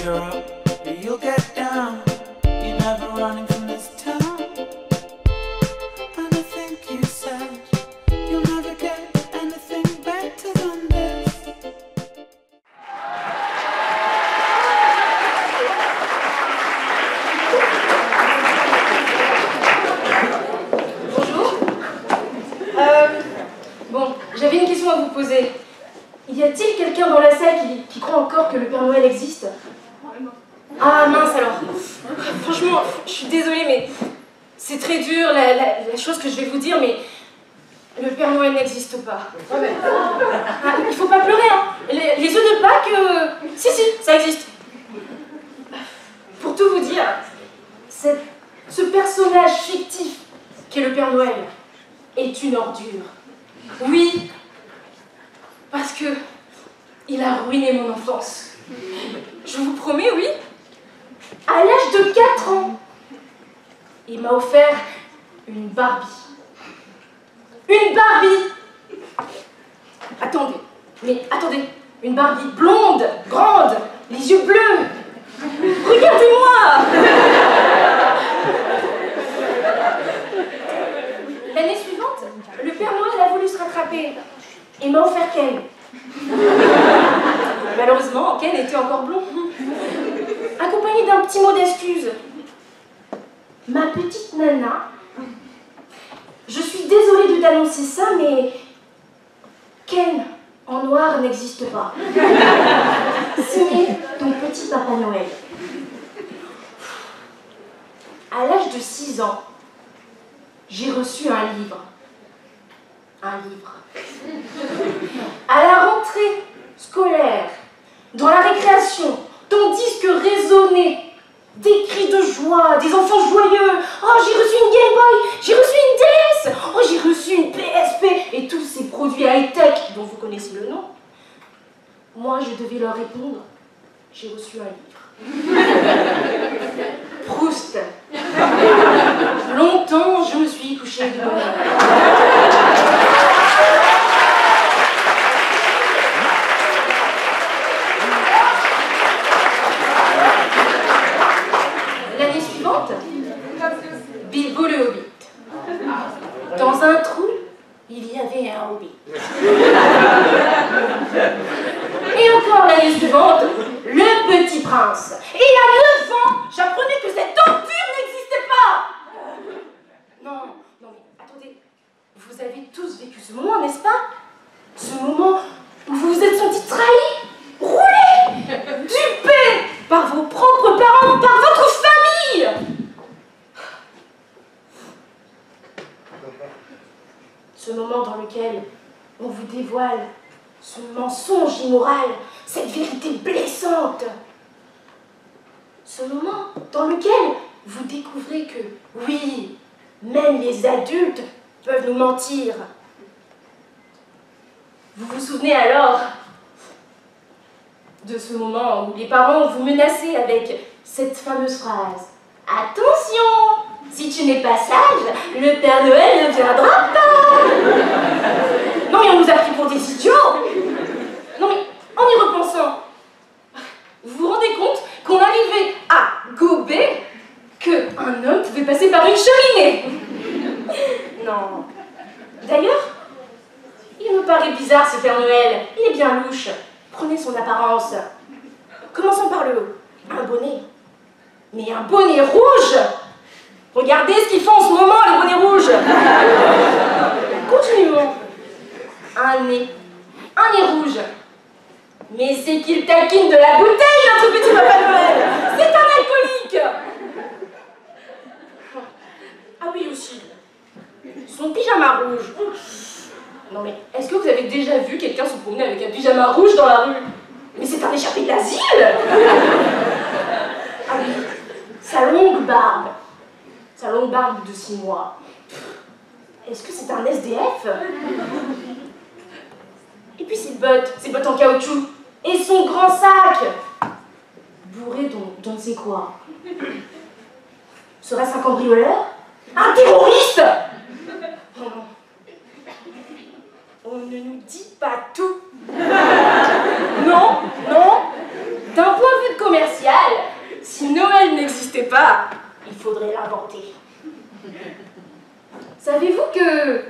you're up, you'll get down. You're never running from this town. And I think you said you'll never get anything better than this. Bonjour. Bon, j'avais une question à vous poser. Y a-t-il quelqu'un dans la salle qui croit encore que le Père Noël existe? Ah mince alors. Franchement, je suis désolée, mais c'est très dur la chose que je vais vous dire, mais le Père Noël n'existe pas. Ah, il faut pas pleurer, hein. Les œufs de Pâques, si, ça existe. Pour tout vous dire, ce personnage fictif qu'est le Père Noël est une ordure. Oui, parce que il a ruiné mon enfance. Je vous promets, oui. À l'âge de 4 ans, il m'a offert une Barbie. Une Barbie! Attendez, une Barbie blonde, grande, les yeux bleus. Regardez-moi! L'année suivante, le Père Noël a voulu se rattraper et m'a offert Ken. Malheureusement, Ken était encore blond. Accompagné d'un petit mot d'excuse. Ma petite nana, je suis désolée de t'annoncer ça, mais Ken en noir n'existe pas. Signé ton petit Papa Noël. À l'âge de 6 ans, j'ai reçu un livre. À la rentrée scolaire, dans la récréation, ton disque résonnait des cris de joie, des enfants joyeux. Oh, j'ai reçu une Game Boy, j'ai reçu une DS, oh, j'ai reçu une PSP, et tous ces produits high-tech dont vous connaissez le nom. Moi, je devais leur répondre, j'ai reçu un livre. Proust. Longtemps, je me suis couchée de bonheur. L'année suivante, Bilbo le Hobbit. Dans un trou, il y avait un hobbit. Et encore l'année suivante, le Petit Prince. Et à 9 ans, j'apprenais que cette torture n'existait pas. Non, mais attendez, vous avez tous vécu ce moment, n'est-ce pas? Ce moment où vous vous êtes sentis trahis, roulés, dupés par vos propres parents, par votre famille. Ce moment dans lequel on vous dévoile ce mensonge immoral, cette vérité blessante. Ce moment dans lequel vous découvrez que, oui, même les adultes peuvent nous mentir. Vous vous souvenez alors de ce moment où les parents vous menaçaient avec cette fameuse phrase « Attention, si tu n'es pas sage, le Père Noël ne viendra pas !» Non mais on nous a pris pour des idiots. Non mais en y repensant, vous vous rendez compte qu'on arrivait à gober qu'un homme pouvait passer par une cheminée? Non. D'ailleurs, il me paraît bizarre ce Père Noël. Il est bien louche. Prenez son apparence. Commençons par le haut. Un bonnet. Mais un bonnet rouge! Regardez ce qu'ils font en ce moment, les bonnets rouges. Continuons. Un nez rouge. Mais c'est qu'il taquine de la bouteille, notre petit Papa Noël. C'est un alcoolique. Ah oui aussi. Son pyjama rouge. Non mais, est-ce que vous avez déjà vu quelqu'un se promener avec un pyjama rouge dans la rue? Mais c'est un échappé de l'asile. Ah oui, sa longue barbe de 6 mois. Est-ce que c'est un SDF? Et puis ses bottes en caoutchouc, et son grand sac, bourré d'on ne sait quoi. Serait-ce un cambrioleur? Un terroriste? Non. On ne nous dit pas tout. Non. D'un point de vue commercial, pas, il faudrait l'inventer. Savez-vous que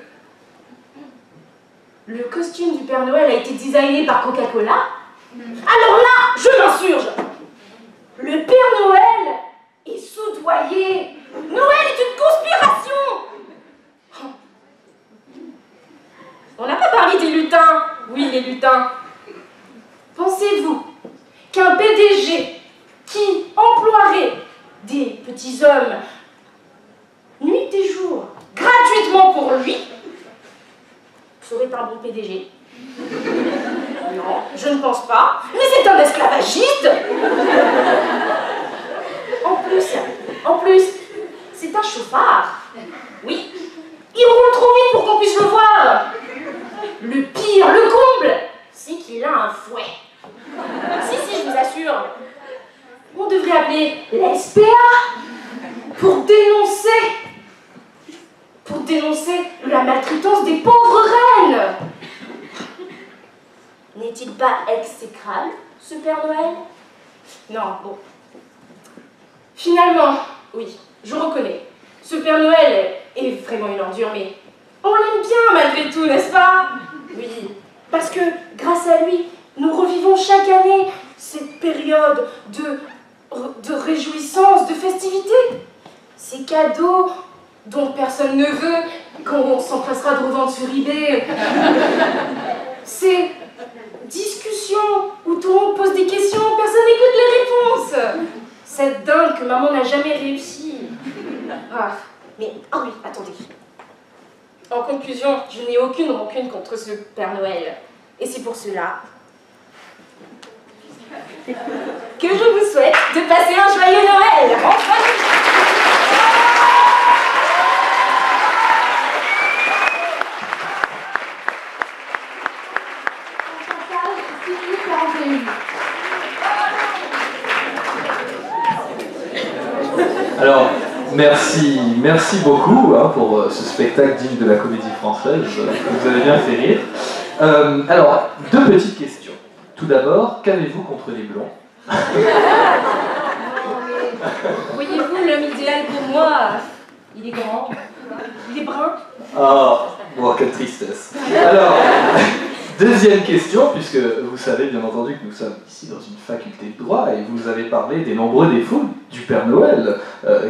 le costume du Père Noël a été designé par Coca-Cola? Alors là, je m'insurge. Le Père Noël est soudoyé. Noël est une conspiration. On n'a pas parlé des lutins. Oui, les lutins. Pensez-vous qu'un PDG qui emploierait des petits hommes nuit et jour gratuitement pour lui serait un bon PDG? Non, je ne pense pas. Mais c'est un esclavagiste. En plus, c'est un chauffard. Oui, il roule trop vite pour qu'on puisse le voir. Le pire, le comble, c'est qu'il a un fouet. Si, je vous assure. On devrait appeler l'SPA pour dénoncer la maltraitance des pauvres reines. N'est-il pas exécrable, ce Père Noël? Non, bon. Finalement, oui, je reconnais. Ce Père Noël est vraiment une ordure, mais on l'aime bien malgré tout, n'est-ce pas? Oui, parce que grâce à lui, nous revivons chaque année cette période de réjouissance, de festivité. Ces cadeaux dont personne ne veut, qu'on s'empressera de revendre sur eBay. Ces discussions où tout le monde pose des questions, personne n'écoute les réponses. Cette dingue que maman n'a jamais réussi. Ah, mais, oh oui, attendez. En conclusion, je n'ai aucune rancune contre ce Père Noël. Et c'est pour cela que je vous souhaite de passer un joyeux Noël. Alors, merci beaucoup pour ce spectacle digne de la comédie française, vous avez bien fait rire. Alors, deux petites questions. Tout d'abord, qu'avez-vous contre les blonds? Voyez-vous, l'homme idéal pour moi, il est grand, il est brun. Ah, bon, quelle tristesse. Alors, deuxième question, puisque vous savez bien entendu que nous sommes ici dans une faculté de droit et vous avez parlé des nombreux défauts du Père Noël,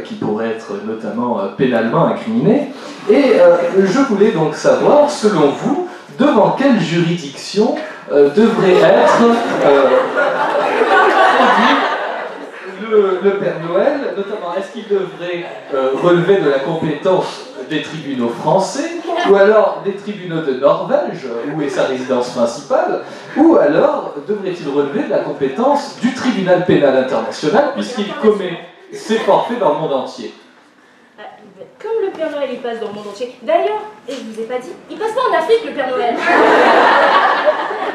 qui pourraient être notamment pénalement incriminés. Et je voulais donc savoir, selon vous, devant quelle juridiction devrait être le Père Noël, notamment est-ce qu'il devrait relever de la compétence des tribunaux français, ou alors des tribunaux de Norvège, où est sa résidence principale, ou alors devrait-il relever de la compétence du tribunal pénal international, puisqu'il commet ses forfaits dans le monde entier? Comme le Père Noël, il passe dans le monde entier. D'ailleurs, et je vous ai pas dit, il passe pas en Afrique, le Père Noël.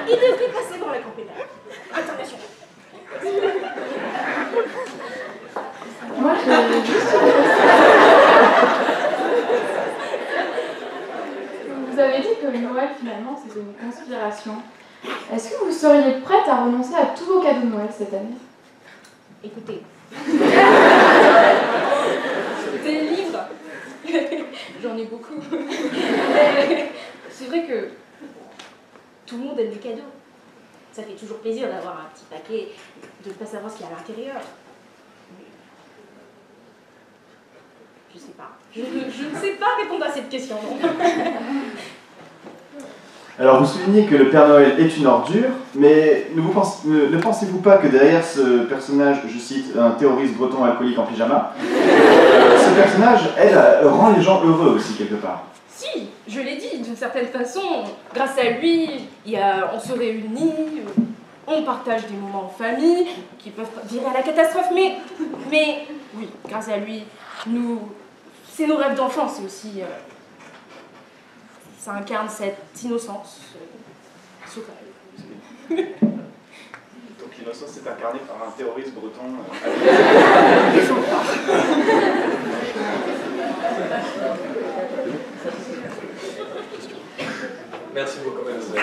Il devrait passer dans la Cour pénale internationale. Moi, je juste Vous avez dit que Noël, finalement, c'était une conspiration. Est-ce que vous seriez prête à renoncer à tous vos cadeaux de Noël cette année? Écoutez. Des livres. J'en ai beaucoup. C'est vrai que tout le monde aime des cadeaux. Ça fait toujours plaisir d'avoir un petit paquet, de ne pas savoir ce qu'il y a à l'intérieur. Je sais pas. Je ne sais pas répondre à cette question. Alors vous soulignez que le Père Noël est une ordure, mais ne pensez-vous pas que derrière ce personnage, je cite, un terroriste breton alcoolique en pyjama, ce personnage, rend les gens heureux aussi quelque part? Si, je l'ai dit, d'une certaine façon, grâce à lui, on se réunit, on partage des moments en famille qui peuvent virer à la catastrophe, mais oui, grâce à lui, c'est nos rêves d'enfant, c'est aussi, ça incarne cette innocence sauvage. Donc l'innocence est incarnée par un terroriste breton. Merci beaucoup, mademoiselle.